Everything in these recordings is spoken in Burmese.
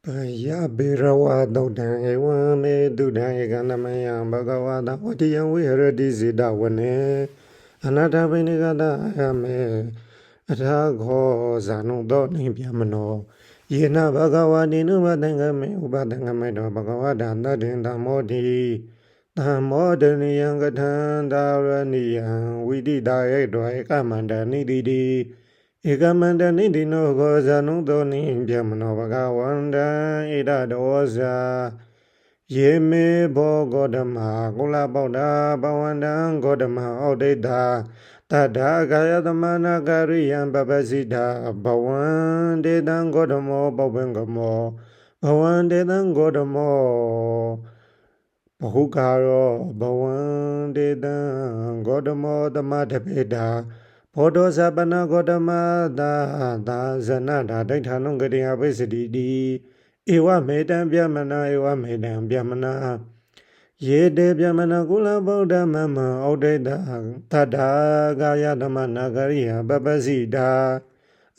Ya birawa daudan ewa me dudan eganamaya bagawada watiyan wihara dizida wane anata binigada ayame atagho zanu do nibyamano yena bagawadi nubadangame ubadangame do bagawada nadin damodi damodani yangatan daraniyan widida ekdo ekamanda nididi Ekamanda nidino goza nudoni byamano bagawanda ida doza Yeme bo godama gula boda bawanda godama odeda Tada gaya damana gariyan babazida bawande dan godamo bawengamo Bawande dan godamo Bahukaro bawande dan godamo damadabeda Podo sabana godama da zana da daithanung gadiya besidi di ewa medan byamana ye de byamana kula bodha mama odeda tada gaya damana gariya babasida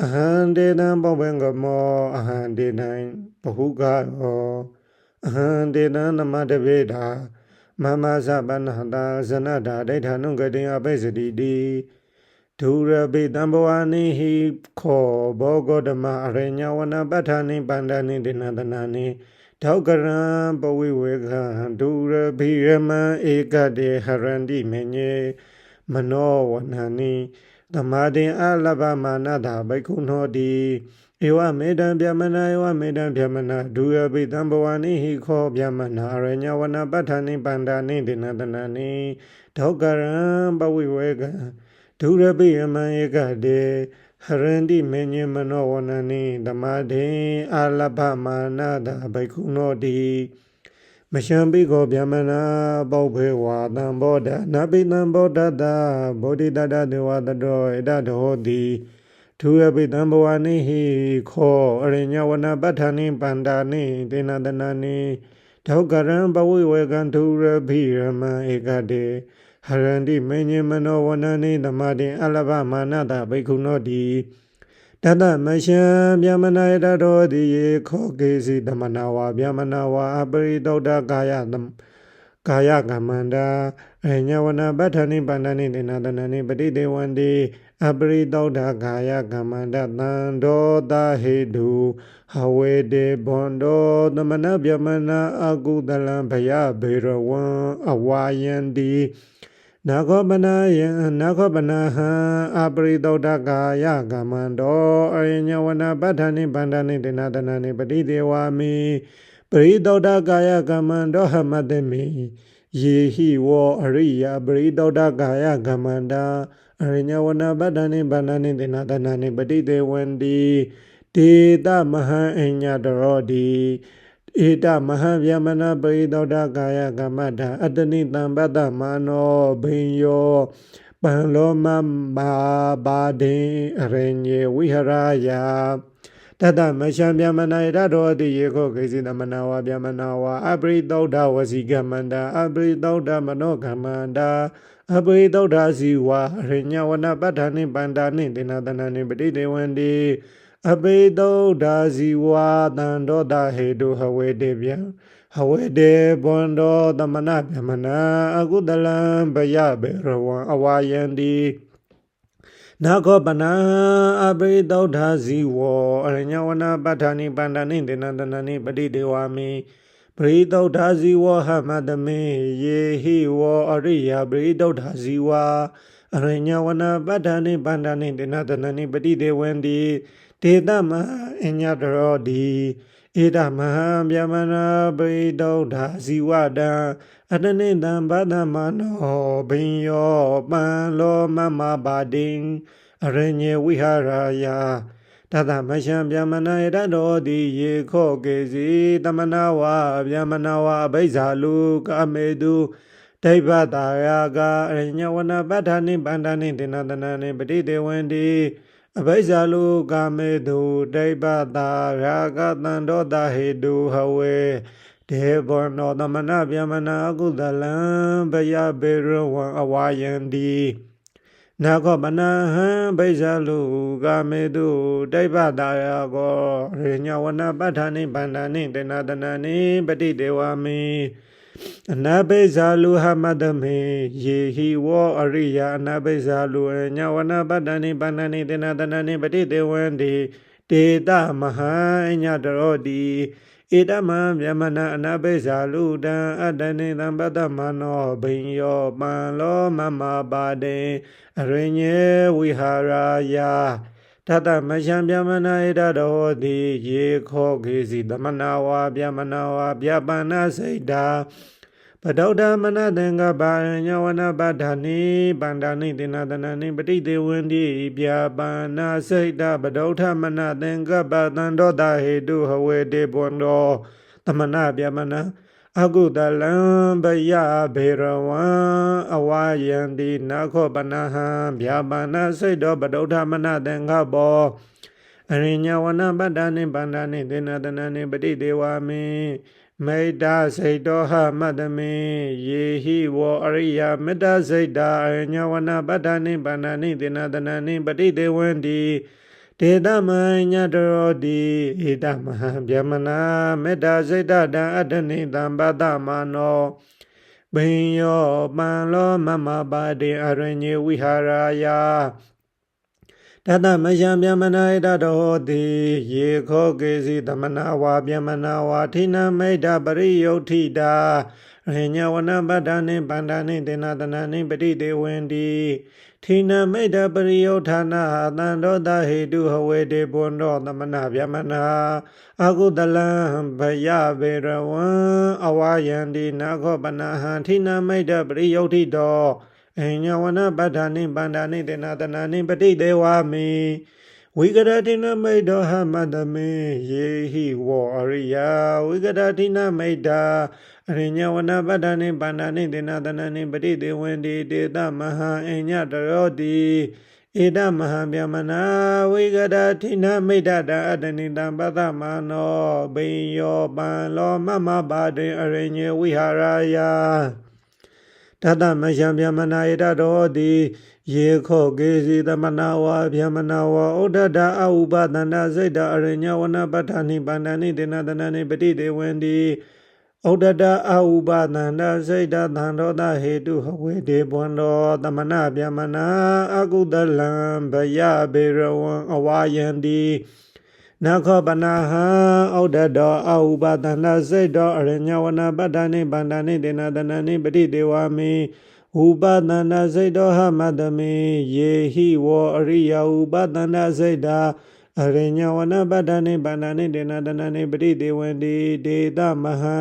ahande dan bawengamo ahande dan bahugaro ahande dan namadaveda mama sabana da zana da daithanung gadiya besidi di Dura bidambawani hi ko bogodama arenya wana batani bandani dinadanani Taukaram bawiweka dura bhirama ekade harandi menye mano wanani Tamadi alaba manada baikunodi Ewa medan byamana dura bidambawani hi ko byamana arenya wana batani bandani dinadanani Taukaram bawiweka Durabi amayagade harandi menye manowanani damade alabama nada baikunodi Mashambi go byamana bobhe wadam boda nabi namboda da bodhi dada dewada do edado di Durabi dambawani hi ko arinya wana batani bandani dinadanani Taukaram bawi wegan durabi amayagade Harandi menye mano wanani damadi alaba manada baikunodi Dada masha byamana edado di kokesi damanawa byamanawa abri doda kaya gamanda Renyawana batani bandani dinadanani badide wandi abri doda kaya gamanda Nando da hedu hawe de bondo damana byamana agudalam baya birawan awayandi Nakobana apridoda gaya gamando Arinyawana batani bandani dinadanani badidewami Pridoda gaya gamando hamademi Yehi wo ariya pridoda gaya gamanda Arinyawana batani bandani dinadanani badidewendi Tita maha enyadarodi Ita mahavyamana baidoda gaya gamada adani tambada mano binyo panlo mamba badi arenye viharaya Tata mashamyamana irado di yeko kisida manawa vyamanawa abridoda wasigamanda abridoda manogamanda abridoda siwa arenya wana badani bandani dinadanani badidewendi Abedo da ziwa dando da hedu hawede bya hawede bondo damana byamana agudalam baya berawan awayandi Nakobana abedo da ziwo aranyawana batani bandani dinadanani badidewami Brido da ziwa hamadame yehi wo ariya brido da ziwa aranyawana batani bandani dinadanani badidewendi Tedama enyadarodi Idama byamana bridoda ziwada Adanidam badamano binyo panlo mama bading Arenye viharaya Tadamasham byamana edadodi yeko kezi Tamanawa byamanawa baizalu kamedu Taibadayaga arenyawana badani bandani dinadanani badidewendi Abaizalu gamedu daibada ragatando dahidu hawe Deborno damana vyamana agudalam baya beruwan awayandi နာခောပနာဟံဘိဇာလူကာမေတုဒိဗ္ဗတာယာကောရေညဝနာပဋ္ဌာနိဗန္ဒာနိတေနတနာနိပတိတေဝမေအနာဘိဇာလူဟမတမေယေဟိဝောအရိယအနာဘိဇာလူညဝနာပဋ္ဌာနိဗန္ဒာနိတေနတနာနိပတိတေဝန္တိတေတမဟာညတရောတိဧတမံဗျမနာအနာဘိဇာလူတံအတ္တနိသံပတ္တမနောဘိညောပံလောမမပါတေအရိညေဝိဟာရာယတတမယံဗျမနာဧတတောတိယေခောခေစီသမနာဝါဗျမနာဝါဗျပန္နစိတ်တာပဒௌဒမနသင်္ကပညဝနပဋ္ဌာနိပန္ဒာနိတေနတနာနိပတိတေဝန္တိဗျပန္နစိတ်တာပဒௌထမနသင်္ကပသန္တောတာဟေတုဟဝေတေပွန်တောသမနဗျမနာအကုတလံဘယဘေရဝံအဝါယန္တိနာခောပနဟံဗျာပန္နစိတ်တောပဒௌထမနသင်္ကပောအရိညဝနပတ္တနိပန္ဒာနိတေနတနာနိပတိတေဝမေမေတ္တာစိတ်တောဟမတ္တမေယေဟိဝောအရိယမေတ္တာစိတ်တာအရိညဝနပတ္တနိပန္ဒာနိတေနတနာနိပတိတေဝန္တိဒေသမညတရောတိဧတမဟံဗျမနာမေတ္တာစိတ်တံအတ္တနိသံပတ္တမနောဘိညောပံလောမမပါတိအရိညေဝိဟာရာယတတမယံဗျမနာဧတတောတိယေခောကေစီသမနာဝါဗျမနာဝါထိနမိတ်တပရိယုဋ္ဌိတာရိညဝနပတ္တနိပန္ဒာနိတေနတနာနိပတိတေဝန္တိထိနမိတ်တပရိယုဋ္ဌာနာသန္တောတဟေတုဟဝေတေပွန်တောသမနာဗျမနာအကုတလံဘယဘေရဝံအဝါယန္တိနာခောပနာဟံထိနမိတ်တပရိယုဋ္ဌိတောအညဝနပဋ္ဌာနိပန္ဒာနိတေနတနာနိပတိတေဝမေဝိကရတိနမိတ်တောဟမတမေယေဟိဝောအရိယဝိကရတိနမိတ်တာအရိညဝနပဋ္ဌာနိပန္ဒာနိတေနတနာနိပတိတေဝန္တိတေသမဟံအညတရောတိဧတမဟံဗျမနာဝိကရတိနမိတ်တအတ္တနိတံပတ္တမနောဘိယောပံလောမမပါတေအရိညေဝိဟာရာယတတမယံဗျမနာဧတတောတိယေခောကေစီသမနာဝါဗျမနာဝါဩဒဒအဥပသန္တစိတ်တအရိညဝနပဋ္ဌာနိပန္ဒာနိတေနတနာနိပတိတေဝန္တိဩဒဒအဥပသန္တစိတ်တသန္တောတဟေတုဟဝေတေပွန်တောသမနဗျမနာအကုတလံဘယဘေရဝံအဝါယန္တိနာခောပနာဟံဩဒတောအဥပသန္တစိတ်တောအရိညဝနပဋ္ဌာနိပန္ဒာနိတေနတနာနိပတိတေဝမေဥပသန္တစိတ်တောဟမတမေယေဟိဝောအရိယဥပသန္တစိတ်တာအရိညဝနပတ္တနိပန္ဒာနိတေနတနာနိပတိတေဝန္တိဒေသမဟံ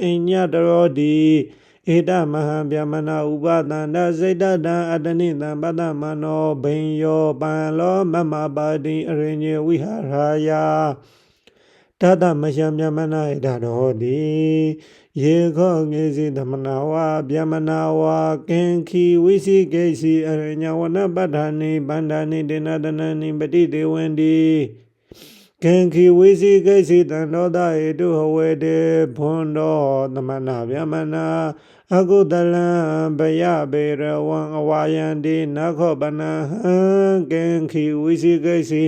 အညတရောတိဧတမဟံဗျမနာဥပသန္တစိတ်တံအတ္တနိသံပတ္တမနောဘိယောပံလောမမပါတိအရိညေဝိဟာရာယတတမယံဗျမနာဧတတောတိယေခောကေစီသမနာဝါဗျမနာဝါကင်ခီဝိစီကေစီအရိညဝနပဋ္ဌာနိပန္ဒာနိတေနတနာနိပတိတေဝန္တိကင်ခီဝိစီကေစီတန္တောတဟေတုဟဝေတေဘွန်တောသမနာဗျမနာအကုတလံဘယဘေရဝံအဝါယန္တိနာခောပနဟံကင်ခီဝိစီကေစီ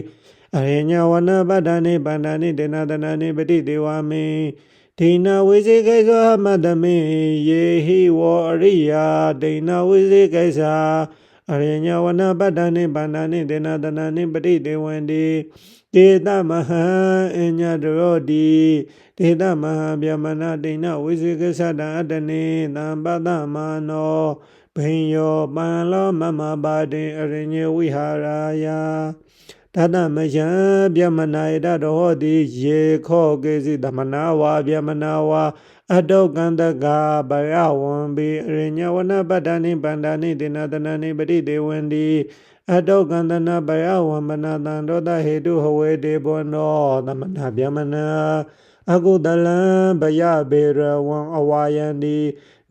အရိညဝနပဋ္ဌာနိပန္ဒာနိတေနတနာနိပတိတေဝမေဒိဏဝိစေကိသောမတ္တမေယေဟိဝောအရိယဒိဏဝိစေကိသာအရိညဝနပတ္တနိပန္ဒာနိတေနတနာနိပတိတေဝန္တိတေသမဟံအညတရောတိတေသမဟံဗျမနာဒိဏဝိစေကိသတံအတ္တနိသံပတ္တမနောဘိယောပံလောမမပါတိအရိညေဝိဟာရာယတတမယံဗျမနာဧတတောတိယေခောကေစီသမနာဝါဗျမနာဝါအတုကန္တကဗယဝံပိအရိညဝနပတ္တနိပန္ဒာနိတေနတနာနိပတိတေဝန္တိအတုကန္တနာဗယဝံမနာတံတောတဟေတုဟဝေတေဘောနောသမနာဗျမနာအကုတလံဘယဘေရဝံအဝါယန္တိ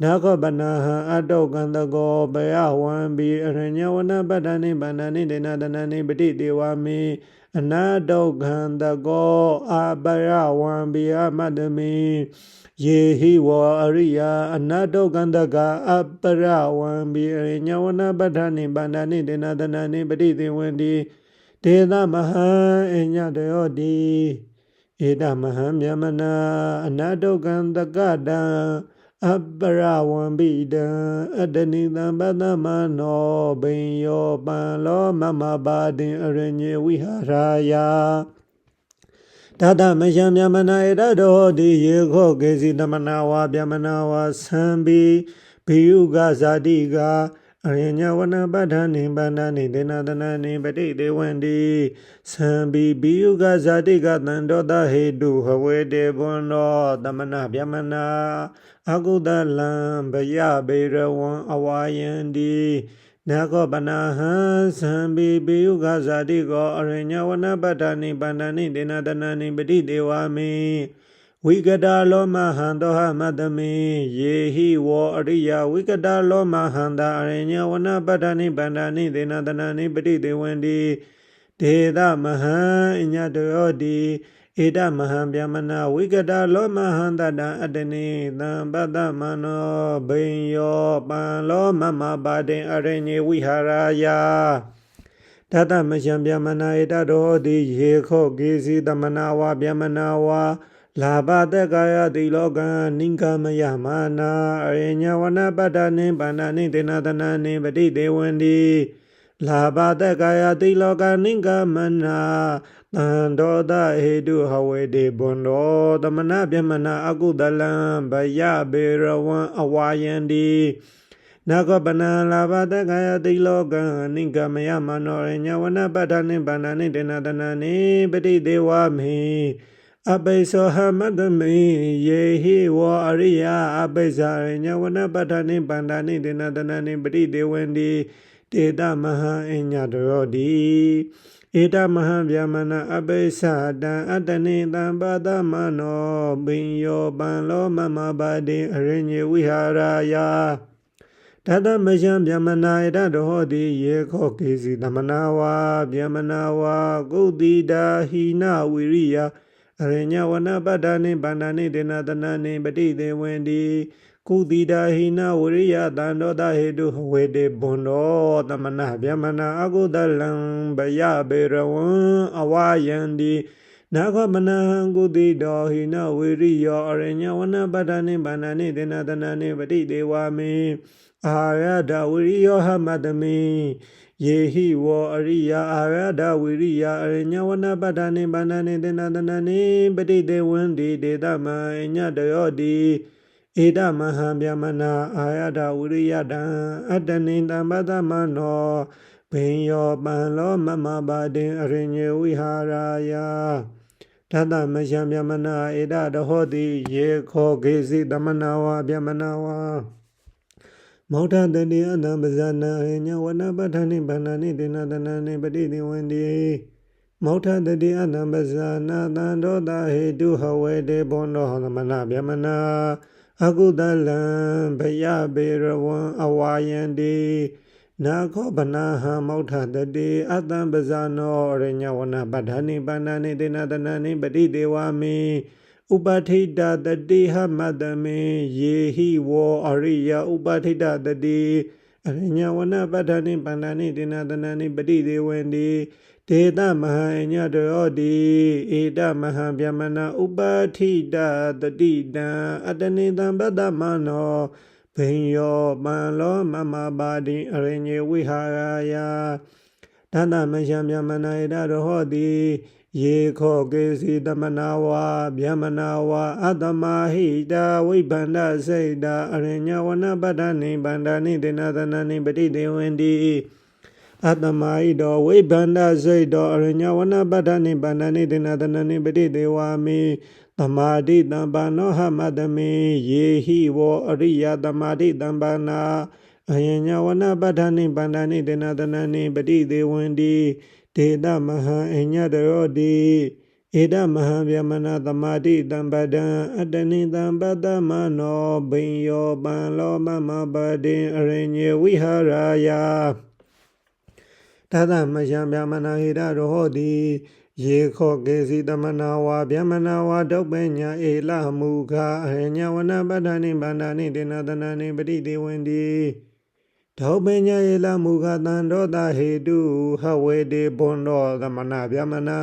နာခောပနာဟံအတောကန္တကောဘယဝံဘိအရညဝနပတ္တနိဗန္ဒာနိဒေနသနနိပတိတေဝမေအနာတောကန္တကောအပယဝံဘိအမတ္တမေယေဟိဝအရိယအနာတောကန္တကအပရဝံဘိအရညဝနပတ္တနိဗန္ဒာနိဒေနသနနိပတိတေဝံတိဒေသမဟံအညတယောတိဧတမဟံမြမနာအနာတောကန္တကတံအပရဝံဘိတံအတနိသံပတ္တမနောဘိညောပံလောမမပါတင်အရညေဝိဟာရာယတသမယံမြမနာဧတတောတိယေခောကေစီတမနာဝါဗျမနာဝါသံဘိဘိယုကဇာတိကအရိညဝနပဋ္ဌာနိပန္ဒနိဒေနသနနိပတိတေဝန္တိသံဘိဘိယုကဇာတိကတန္တောတဟေတုဟဝေတေဘွန်တောတမနာဗျမနာအကုသလံဘယဘေရဝံအဝါယန္တိနာခောပနာဟံသံဘိဘိယုကဇာတိကောအရိညဝနပဋ္ဌာနိပန္ဒနိဒေနသနနိပတိတေဝမေဝိကတာလောမဟံတောဟမတ္တမေယေဟိဝအရိယဝိကတာလောမဟံတာအရိညဝနပတ္တနိပန္ဒနိဒေနသနနိပတိတေဝန္တိဒေသမဟံအညတယောတိဧတမဟံဗျမနာဝိကတာလောမဟံတတံအတနိသံပတ္တမနောဘိညောပံလောမမပါတိအရညေဝိဟာရာယတသမယံဗျမနာဧတတောတိယေခောကေစီတမနာဝါဗျမနာဝါလာဘတက္ကာယတိလောကံနိကမယမာနာအရိညဝနပတ္တနိပန္ဒနိဒေနသနနိပတိတေဝန္တိလာဘတက္ကာယတိလောကနိကမနာတန္တောတဟေတုဟဝေတေဘွန်တောတမနာဗျမနာအကုသလံဘယဘေရဝံအဝါယန္တိနာခောပနာလာဘတက္ကာယတိလောကံနိကမယမနောအရိညဝနပတ္တနိပန္ဒနိဒေနသနနိပတိတေဝမေအပိသောဟမတ္တမေယေဟိဝအရိယအပိဇာရညဝနပဋ္ဌာနိပန္ဒာနိဒေနသနနိပတိတေဝန္တိတေတမဟံအညတရောတိဧတမဟံဗျမနာအပိသတံအတနိတံပါဒမနောဘိညောပံလောမမပါတိအရညေဝိဟာရာယတသမယံဗျမနာဧတတောတိယေခောကေစီသမနာဝါဗျမနာဝါကုတိတာဟိနဝိရိယအရိညဝနပတ္တနိပန္ဒနိဒေနသနနိပတိတေဝန္တိကုသီတာဟိနဝရိယတန္တောတဟေတုဝေတေဘွန်တောတမနာဗျမနာအကုသလံဘယဘေရဝံအဝါယန္တိနာခောမနဟံကုသီတောဟိနဝရိယောအရိညဝနပတ္တနိပန္ဒနိဒေနသနနိပတိတေဝမေအာရဒဝရိယောဟမတ္တမေယေဟိဝအရိယအာရဒဝိရိယအရိညဝနပတ္တနိပန္ဒနိဒေနသနနိပတိတေဝန္တိဒေသမအညတယောတိဧတမဟံဗျမနာအာရဒဝိရိယတံအတနိတံပတ္တမနောဘိညောပံလောမမပါတိအရညေဝိဟာရာယတသမယံဗျမနာဧတတဟောတိယေခောကေစီတမနာဝါဗျမနာဝါမောထတတိအတံပဇာနာအညဝနပဋ္ဌာနိပန္ဒနိဒေနသနနိပတိတေဝန္တိမောထတတိအတံပဇာနာတန္တောတဟေတုဟဝေတေဘွန်တောသမနာဗျမနာအကုသလံဘယဘေရဝံအဝါယန္တိနာခောပနာဟံမောထတတိအတံပဇာနောအရိညဝနပဋ္ဌာနိပန္ဒနိဒေနသနနိပတိတေဝမေဥပထိတတတိဟမတ္တမေယေဟိဝအရိယဥပထိတတတိအရိညဝနပဋ္ဌာနိပန္ဒနိဒေနသနနိပတိတေဝန္တိဒေသမဟံအညတရောတိဧတမဟံဗျမနာဥပထိတတတိတံအတနိတံပတ္တမနောဘိညောပံလောမမပါတိအရညေဝိဟာရာယတသမယံဗျမနာဧတတောဟောတိယေခောကေစီတမနာဝါဗျမနာဝါအတမဟိတာဝိဗန္ဒစိတ်တာအရညဝနပတ္တနိဗန္ဒနိဒေနသနနိပတိတေဝန္တိအတမဟိတောဝိဗန္ဒစိတ်တောအရညဝနပတ္တနိဗန္ဒနိဒေနသနနိပတိတေဝမေသမာဓိတံပါနောဟမတ္တမေယေဟိဝအရိယသမာဓိတံပါနာအယညဝနပဋ္ဌာနိပန္ဒနိဒေနသနနိပတိတေဝန္တိဒေသမဟံအညတရောတိဧ ဧတမဟံဗျမနာသမာတိတံပဒံအတ္တနိတံပတ္တမနောဘိညောပံလောမမပတိအရိညေဝိဟာရယတသမယံဗျမနာဟိတရောဟောတိယေခောကေစီတမနာဝါဗျမနာဝါဒုပ္ပညာဧလမူခာအရညဝနပဋ္ဌာနိဗန္ဒာနိတေနသနာနိပတိတေဝန္တိဒုပ္ပညာဧလမူခာတံဒောတဟေတုဟဝေတေဘွန်တော်သမနာဗျမနာ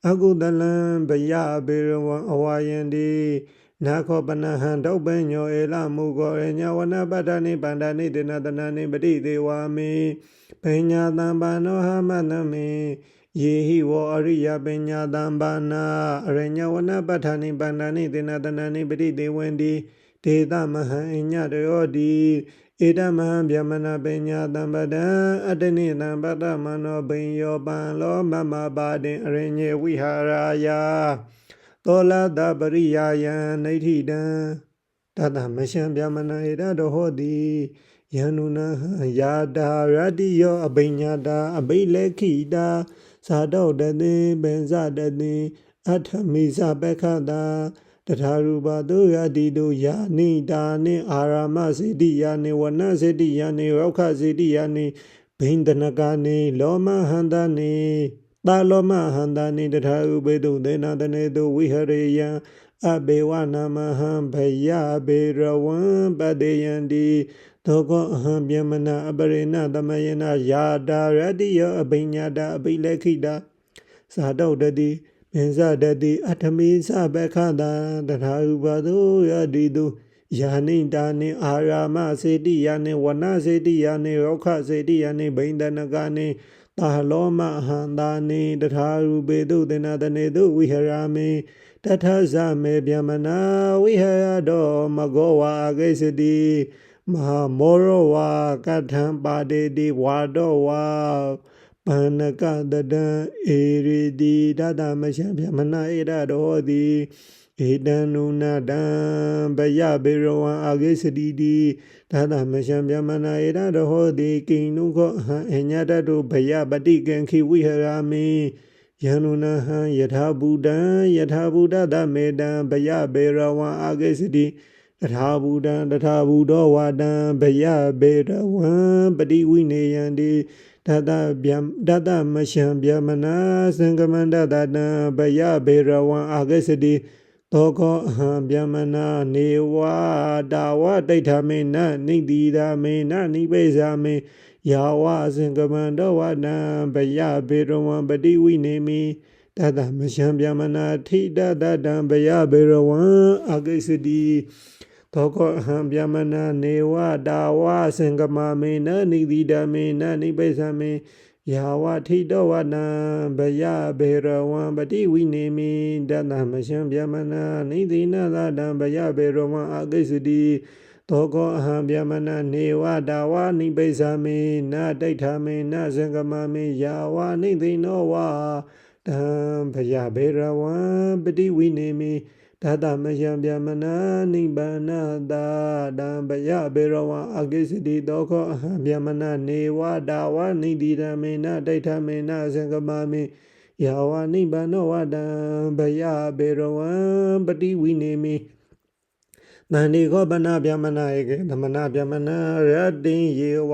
အကုတလံဗယဘေရဝံအဝါယန္တိနာခောပနဟံဒုပ္ပညောဧလမူခောအရညဝနပဋ္ဌာနိဗန္ဒာနိတေနသနာနိပတိတေဝမေပညာတံပါနောဟမတမေယေဟိဝောအရိယပညာတံပါနာအရညဝနပဋ္ဌာနိပန္ဒာနိတေနသနာနိပတိတေဝန္တိဒေသမဟံအညတယောတိဧတမဟံဗျမနာပညာတံပဒံအတ္တနိတံပတ္တမနောဘိညောပံလောမမပါတိအရိညေဝိဟာရယသောလတပရိယာယံနိဋ္ဌိတံတသမရှံဗျမနာဧတတောဟောတိယန္နုနဟံယာတာရတ္တိယောအဘိညာတာအဘိလေခိတာသာတောတတိပင်စတတိအထမိစပက္ခတာတထာရူပတုယတိတုယာနိတာနိအာရမစေတိယာနိဝနစေတိယာနိရောခစေတိယာနိဘိန္ဒနကာနိလောမဟန္တာနိတာလောမဟန္တာနိတထာရူပေတုသေနတနေတုဝိဟရေယံအဘေဝနာမဟံဘယဘေရဝံပတေယန္တိသောကောအဟံဗျမနာအပရိဏသမယနာယာတာရတ္တိယောအဘိညာတာအဘိလေခိတာသာတောတတိပင်စတတိအထမိစပက္ခတာတထာရူပတုယတိတုယာနိတာနိအာရမစေတိယာနိဝနစေတိယာနိရောခစေတိယာနိဘိန္ဒနကာနိတာလောမဟန္တာနိတထာရူပေတုသေနတနေတုဝိဟရာမိတထဇမေဗျမနာဝိဟရတောမဂောဝါအဂိစတိမဟာမောရောဝါကထံပါတေတိဝါဒောဝါပန္နကတတံဧရိတိတသမရှံဗျမနာဧရတောတိဧတံနုနတံဘယဘေရဝံအာဂိစတိတိတသမရှံဗျမနာဧရတောတိကိနုခောအဟံအညတတုဘယပတိကံခိဝိဟရာမိယန္နုနဟံယထာဘူတံယထာဘူတသမေတံဘယဘေရဝံအာဂိစတိတထာဘူတံတထာဘူတောဝါတံဘယဘေရဝံပတိဝိနေယန္တိတသမရှံဗျမနာသင်္ကမန္တတတံဘယဘေရဝံအာဂိစတိသောကောအဟံဗျမနာနေဝတာဝတိဋ္ဌမေနနိတိတာမေနနိပိဇာမေယာဝသင်္ကမန္တဝတံဘယဘေရဝံပတိဝိနေမိတသမရှံဗျမနာထိတတတံဘယဘေရဝံအာဂိစတိသောကောအဟံဗျမနာနေဝတာဝသင်္ကမမေနနိတိတာမေနနိပိဇာမေယာဝထိတောဝတံဘယဘေရဝံပတိဝိနေမိတသမရှံဗျမနာနိတိနသတံဘယဘေရဝံအာဂိစတိသောကောအဟံဗျမနာနေဝတာဝနိပိဇာမေနတိဋ္ဌာမေနသင်္ကမမေယာဝနိတိနောဝတံဘယဘေရဝံပတိဝိနေမိတသမယံဗျမနာနိဗ္ဗာနတာတံဘယဘေရဝံအာဂိစတိသောခောအဟံဗျမနာနေဝတာဝနိတိတမေနဒိဋ္ဌမေနသင်္ကမမေယာဝနိဗ္ဗာနောဝတံဘယဘေရဝံပတိဝိနေမိနန္ဒီခောပနာဗျမနာဧကေသမနာဗျမနာရတ္တိယေဝ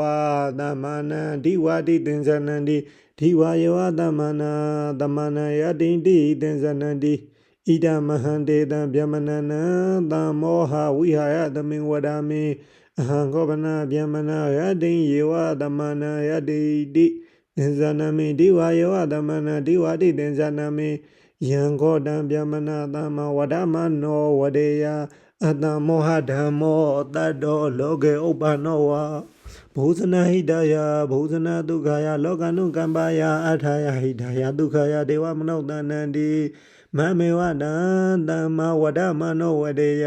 သမနံဒီဝတိသင်္ဇနန္တိဒီဝယေဝသမနာသမနံယတ္တိတိသင်္ဇနန္တိဣဒမဟန္တေတံဗျမနနံသမောဟဝိဟာယသမိဝဒာမိအဟံခောပနာဗျမနာယတ္တိယေဝသမနာယတ္တိတိသင်္ဇနမိဒီဝယေဝသမနာဒီဝတိသင်္ဇနမိယံခောတံဗျမနာသမဝဒမနောဝဒေယအတ္တမောဟဓမ္မောတတ္တောလောကေဥပ္ပနောဝဘုဇနာဟိတယဘုဇနာဒုက္ခယလောကနုကမ္ပါယအထာယဟိတယဒုက္ခယဒေဝမနုဿနန္တိမမေဝတံသမ္မာဝဒမနောဝဒေယ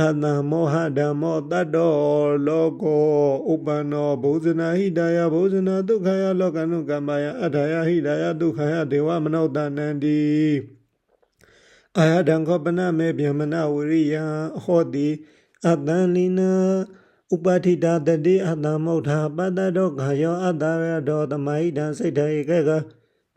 အတ္တမောဟဓမ္မောတတ္တောလောကောဥပ္ပနောဘုဇနာဟိတယဘုဇနာဒုက္ခယလောကနုကမ္ပါယအထာယဟိတယဒုက္ခယဒေဝမနုဿနန္တိအာယတံခောပနမေဗျမနာဝရိယံဟောတိအတ္တနိနာဥပတိတာတတိအတ္တမௌထာပတ္တတောခါယောအတ္တရတောသမိုဟိတံစိတ်ထေကက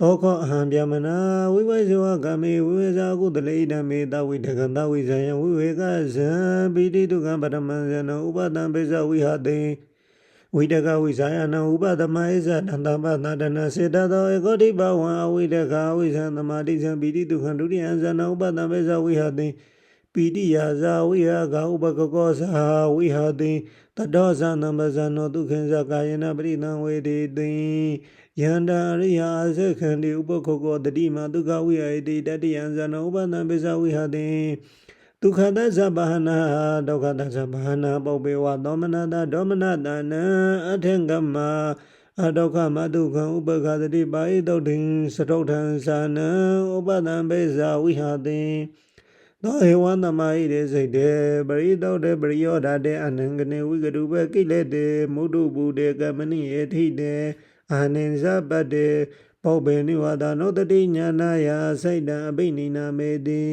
တောခောအဟံဗျမနာဝိဝေဇဝကမေဝိဝေဇာကုတလေဓမ္မေတဝိတကံတဝိဇယံဝိဝေကဇံပိတိတုကံပရမံဇနဥပတံပိဇဝိဟတိဝိတကဝိဇာယနာဥပဒမဧဇတန္တပသဒနာစေတသောဧကောတိဘဝံအဝိတကဝိဇံသမာတိဇံပိတိတုခံဒုတိယံဇနဥပတံပိဇဝိဟတိပိတိယဇာဝိဟကဥပကကောဇာဝိဟတိတတောဇာနံပဇာနောဒုခေဇကာယနာပရိသံဝေတိတိယန္တာရိယအစခန္တိဥပခောကောတတိမဒုက္ခဝိဟတိတတိယံဇနဥပတံပိဇဝိဟတိဒုက္ခသဇဗဟနာဒုက္ခသဇဗဟနာပုပ္ပေဝသောမနတဒေါမနတနံအထင်ကမအဒုက္ခမဒုက္ခဥပခသတိပါဣတုတ်တင်စတုထံသာနံဥပတံပိဇဝိဟတိသောဧဝံသမာဟိရေစိတ်တေပရိတောတေပရိယောဓာတေအနံကနေဝိကတုပကိလေတေမုဒ္ဓဘူတေကမနိယေထိတေအာနိဇပတ္တေပုပ္ပေနိဝါဒနောတတိညာနာယစိတ်တံအဘိနိနာမေတိ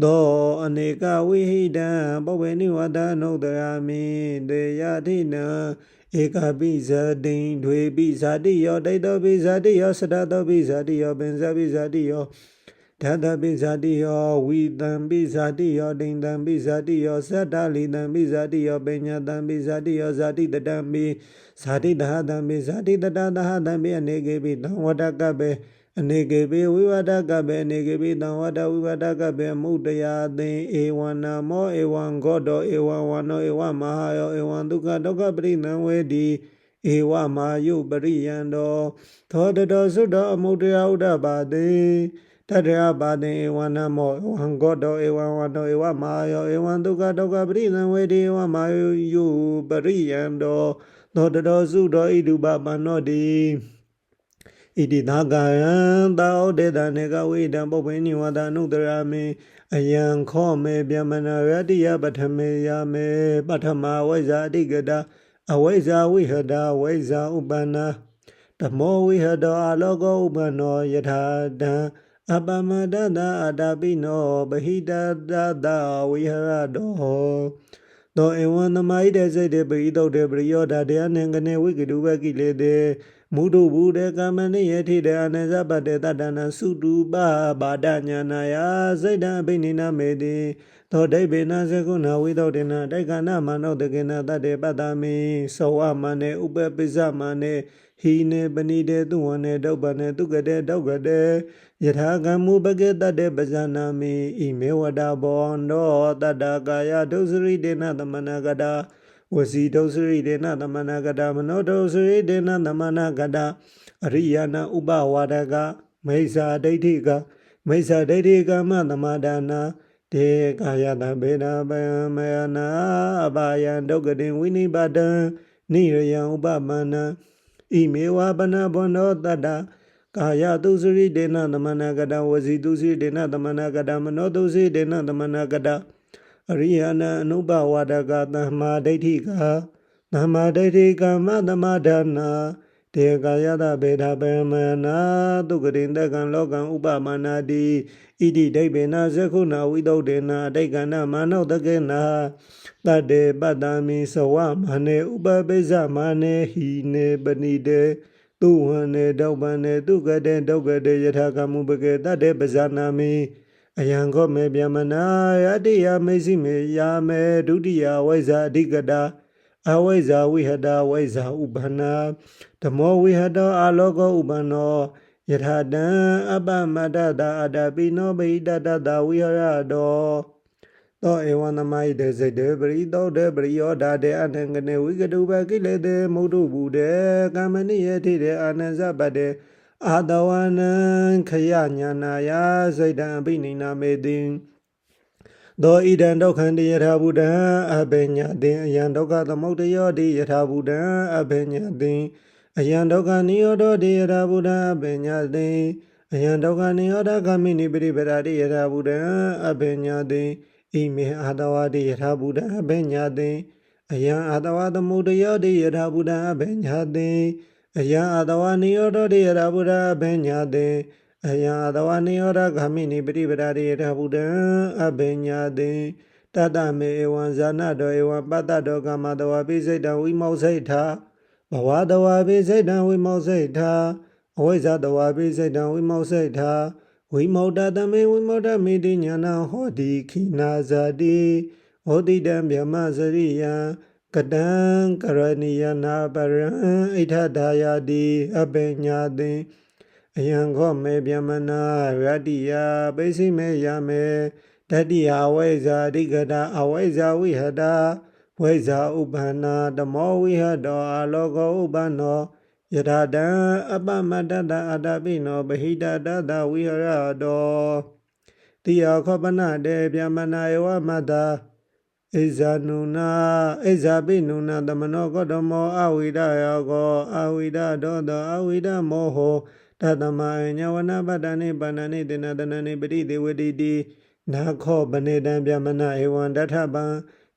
သောအနေကဝိဟိတံပုပ္ပေနိဝါဒနုတရာမိတေယထိနံဧကပိဇတိံဒွေပိဇာတိယောဒိဋ္ဌောပိဇာတိယောစတတောပိဇာတိယောပင်ဇပိဇာတိယောဓာတပိဇာတိယောဝိတံပိဇာတိယောဒိဋ္ဌံပိဇာတိယောသတ္တလိတံပိဇာတိယောပညာတံပိဇာတိယောဇာတိတတံပိဇာတိတဟတံပိဇာတိတတသဟတံပိအနေကေပိတံဝတကပေအနေကေပိဝိဝဒကပေအနေကေပိတံဝတဝိဝဒကပေမုတ္တယာသိဧဝံနာမောဧဝံဂောတောဧဝံဝနောဧဝမဟာယောဧဝံဒုက္ခဒုက္ခပရိနံဝေတိဧဝမာယုပရိယံတောသောတတောသုတောအမုတ္တယဥဒ္ဓပါတိတတရာပါတိဧဝံနမောဧဝံဂောတောဧဝံဝနောဧဝမဟာယောဧဝံဒုက္ခဒုက္ခပရိနံဝေတိဧဝမာယုပရိယံတောသောတတောသုတောဣတုပပန္နောတိဣတိသာကယံသာဩဒေတနေကဝိတံပုပ္ပေနိဝါဒနုတရာမေအယံခောမေဗျမနာရတိယပထမေယမေပထမဝိဇ္ဇာအတိကတာအဝိဇ္ဇာဝိဟတာဝိဇ္ဇာဥပ္ပန္နာဓမ္မောဝိဟတောအလောကောဥပ္ပန္နောယထာတံအပမတတအတာပိနောပဟိတတတဝိဟရတောသောဧဝံသမာဟိတေစိတ်တေပရိတုတ်တေပရိယောဓာတေအနံကနေဝိကတုဘကိလေတေမုဒ္ဓဘူတေကာမနိယေထိတေအနဇပတေတတနာစုတုပဘာဒညာနာယစိတ်တံအဘိနိနာမေတိသောဒိဗေနသကုဏဝိသုဒ္ဓေနဒိက္ခဏမနောတကေနတတေပတ္တမိသောအမနေဥပပိစ္ဆမနေဟိနေပဏိတေသူဝနေဒုပ္ပနေတုကတေဒုက္ကတေယထာကမ္မုပကေတတေပဇာနာမိဣမေဝတဘောန္တောတတ္တကာယဒုစရိတေနသမဏကတာဝစီဒုစရိတေနသမဏကတာမနောဒုစရိတေနသမဏကတာအရိယနာဥပဝါဒကမိစ္ဆာဒိဋ္ဌိကမိစ္ဆာဒိဋ္ဌိကမသမဒါနာတေကာယတဗေဒပယမယနာအဘာယံဒုက္ကတိဝိနိပါတံနိရယံဥပပန္နဣမေဝပနဘောနောတတ္တကာယတုစရိတေနသမဏကတဝစီတုစရိတေနသမဏကတမနောတုစရိတေနသမဏကတအရိယနာအနုပဝါဒကသမ္မာဒိဋ္ဌိကသမ္မာဒိဋ္ဌိကမသမဒါနာတေကာယတဗေဒပယမယနာတုကတိတကံလောကံဥပမနာတိဣတိဒိဗေနဇခုနာဝိသုဒ္ဓေနအတိကဏမာနောတကေနာတတေပတ္တမိသဝမနေဥပပိစ္ဆမနေဟိနေပဏိတေသူဝနေဒုပ္ပနေသူကတေဒုက္ကတေယထာကမ္မုပကေတတေပဇာနာမိအယံခောမေဗျမနာယတိယမေစိမေယာမေဒုတိယဝိဇ္ဇာအဓိကတာအဝိဇ္ဇာဝိဟတာဝိဇ္ဇာဥပ္ပန္နာဓမ္မောဝိဟတောအလောကောဥပ္ပန္နောယထာတံအပမတတအတာပိနောပိတတတဝိဟရတောသောဧဝံသမာဟိတေစိတ်တေပရိတောတေပရိယောဓာတေအနံကနေဝိကတုဘကိလေတေမုဒ္ဓဘူတေကာမနိယေထိတေအာနဇပတေအာတဝနံခယညာနာယစိတ်တံအဘိနိနာမေတိသောဣဒံဒုက္ခံတိယထာဘုဒ္ဓံအဘိညာတိအယံဒုက္ခသမုဒ္ဒယောတိယထာဘုဒ္ဓံအဘိညာတိအယံဒုက္ခနိရောဓတိယထာဘုဒ္ဓံအဘိညာတိအယံဒုက္ခနိရောဓဂမိနိပရိပဒတိယထာဘုဒ္ဓံအဘိညာတိဣမေအာတဝတိယထာဘုဒ္ဓံအဘိညာတိအယံအာတဝသမုဒ္ဒယောတိယထာဘုဒ္ဓံအဘိညာတိအယံအာတဝနိရောဓတိယထာဘုဒ္ဓံအဘိညာတိအယံအာတဝနိရောဓဂမိနိပရိပဒတိယထာဘုဒ္ဓံအဘိညာတိတတမေဧဝံဇာနတောဧဝံပတ္တတောကာမတဝပိစိတ်တံဝိမောစိတ်ထာဘဝတဝပိစိတ်တံဝိမောစိတ်ထာဩ ဝိဇ္ဇတဝါပိစိတ်တံဝိမောစိတ်ထာဝိမု တမေဝိမု မိတိညာဏဟောတိခိနာဇာတိဟောတိတံဗျမစရိယံကတံကရဏီယနာပရံဣထဒါယာတိအပညာတိအယံခောမေဗျမနာရတ္တိယပိစိမေယမေတတ္တိယဝိဇ္ဇာအဓိကတာအဝိဇ္ဇာဝိဟတာဝိဇ္ဇာဥပ္ပန္နာဓမ္မောဝိဟတောအာလောကောဥပ္ပန္နောယထာတံအပမတ္တတအတ္တပိနောပဟိတတတဝိဟရတောတိယခောပနတေဗျမနာယဝမတ္တာဣဇာနုနာဣဇာပိနုနာသမနောကောတမောအဝိဒယောကောအဝိဒဒောတောအဝိဒမောဟောတတမအညဝနပတ္တနိပါဏနိတေနတနနိပတိတေဝတိတိနာခောပနေတံဗျမနာဧဝံတထပံ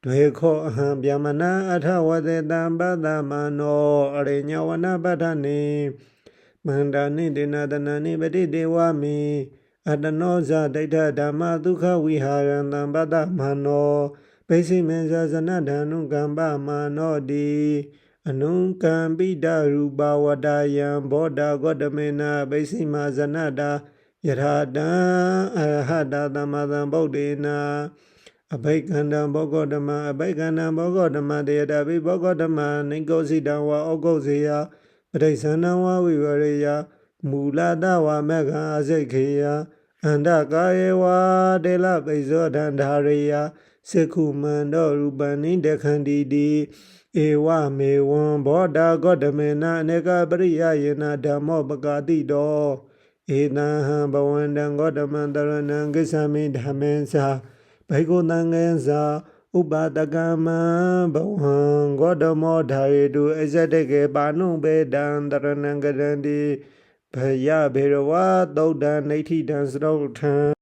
ဒွေခောအဟံဗျမနာအထဝသေတံပတ္တမနောအရိညဝနပတ္ထနိမန္တနိတေနတနနိပတိတေဝမိအတနောဇဒိဋ္ဌဓမ္မဒုက္ခဝိဟာရံတံပတ္တမနောပိစိမေဇဇနဓာနုကံပမာနောတိအနုကံပိတရူပဝတ္တယံဘောဓဂောတမေနပိစိမဇနတာယထာတံအရဟတသမ္မာသမ္ဗုဒ္ဓေနအဘိက္ခန္တံဘောဂောဓမ္မအဘိက္ခန္တံဘောဂောဓမ္မတေယတပိဘောဂောဓမ္မနိကောစိတံဝါဩဂုစေယပဋိသန္ဓံဝါဝိဝရေယမူလတဝါမေဃအစိတ်ခေယအန္တကာယေဝတေလပိဇောဒန္ဓာရေယစေခုမန္တောရူပနိတခန္တိတိဧဝမေဝံဘောဓဂောတမေနအနေကပရိယယေနဓမ္မောပကာတိတောဧတံဟံဘဝန္တံဂောတမံတရဏံကိစ္ဆမိဓမ္မေသာဘိက္ခုတံငေသာဥပတကမံဘဝံဂောတမောဓာယေတုအဇတေကေပါဏုဘေဒံတရဏံကရန္တိဘယဘေရဝသုဒ္ဓံနေဋ္ဌိတံစရုထံ